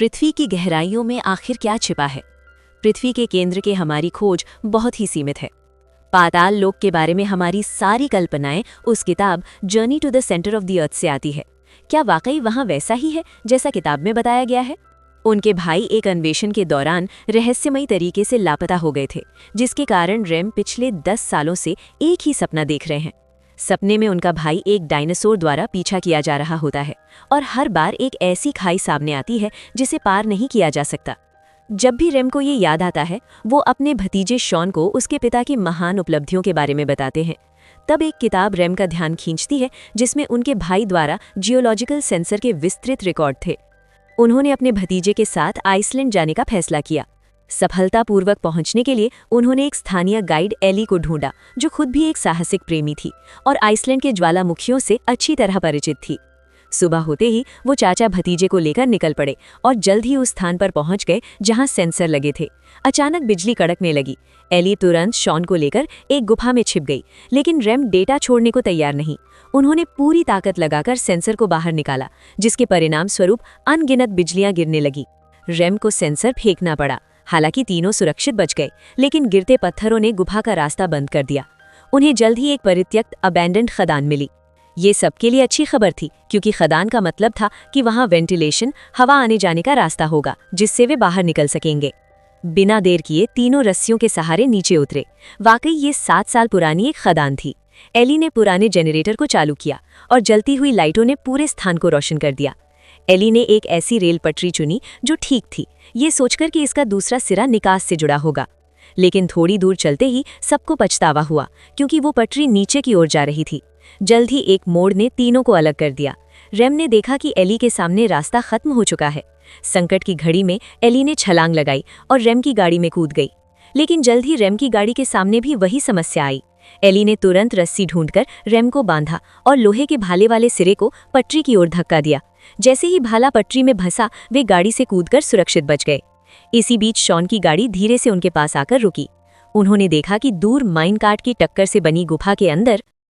पृथ्वी की गहराइयों में आखिर क्या छिपा है? पृथ्वी के केंद्र के हमारी खोज बहुत ही सीमित है। पाताल लोक के बारे में हमारी सारी कल्पनाएं उस किताब journey to the centre of the earth से आती है। क्या वाकई वहां वैसा ही है जैसा किताब में बताया गया है? उनके भाई एक अन्वेषण के दौरान रहस्यमयी तरीके से लापता हो गए थे, जिसके कारण रेम पिछले 10 सालों से एक ही सपना देख रहे हैं। सपने में उनका भाई एक डायनासोर द्वारा पीछा किया जा रहा होता है और हर बार एक ऐसी खाई सामने आती है जिसे पार नहीं किया जा सकता। जब भी रेम को ये याद आता है, वो अपने भतीजे शॉन को उसके पिता की महान उपलब्धियों के बारे में बताते हैं। तब एक किताब रेम का ध्यान खींचती है जिसमें उनके भाई द्वारा जियोलॉजिकल सेंसर के विस्तृत रिकॉर्ड थे। उन्होंने अपने भतीजे के साथ आइसलैंड जाने का फैसला किया। सफलतापूर्वक पहुंचने के लिए उन्होंने एक स्थानीय गाइड एली को ढूंढा, जो खुद भी एक साहसिक प्रेमी थी और आइसलैंड के ज्वालामुखियों से अच्छी तरह परिचित थी। सुबह होते ही वो चाचा भतीजे को लेकर निकल पड़े और जल्द ही उस स्थान पर पहुंच गए जहां सेंसर लगे थे। अचानक बिजली कड़कने लगी। एली तुरंत शॉन को लेकर एक गुफा में छिप गई, लेकिन रेम डेटा छोड़ने को तैयार नहीं। उन्होंने पूरी ताकत लगाकर सेंसर को बाहर निकाला, जिसके परिणाम स्वरूप अनगिनत बिजलियां गिरने लगी। रेम को सेंसर फेंकना पड़ा। हालांकि तीनों सुरक्षित बच गए, लेकिन गिरते पत्थरों ने गुफा का रास्ता बंद कर दिया। उन्हें जल्द ही एक परित्यक्त अबैंडन्ड खदान मिली। ये सबके लिए अच्छी खबर थी, क्योंकि खदान का मतलब था कि वहां वेंटिलेशन, हवा आने जाने का रास्ता होगा, जिससे वे बाहर निकल सकेंगे। बिना देर किए तीनों रस्सियों के सहारे नीचे उतरे। वाकई ये 7 साल पुरानी एक खदान थी। एली ने पुराने जनरेटर को चालू किया और जलती हुई लाइटों ने पूरे स्थान को रोशन कर दिया। एली ने एक ऐसी रेल पटरी चुनी जो ठीक थी, ये सोचकर कि इसका दूसरा सिरा निकास से जुड़ा होगा। लेकिन थोड़ी दूर चलते ही सबको पछतावा हुआ, क्योंकि वो पटरी नीचे की ओर जा रही थी। जल्द ही एक मोड़ ने तीनों को अलग कर दिया। रेम ने देखा कि एली के सामने रास्ता खत्म हो चुका है। संकट की घड़ी में एली ने छलांग लगाई और रेम की गाड़ी में कूद गई। लेकिन जल्द ही रेम की गाड़ी के सामने भी वही समस्या आई। एली ने तुरंत रस्सी ढूंढकर रेम को बांधा और लोहे के भाले वाले सिरे को पटरी की ओर धक्का दिया। जैसे ही भाला पटरी में फंसा, वे गाड़ी से कूदकर सुरक्षित बच गए। इसी बीच शॉन की गाड़ी धीरे से उनके पास आकर रुकी। उन्होंने देखा कि दूर माइन कार्ट की टक्कर से बनी गुफा के अंदर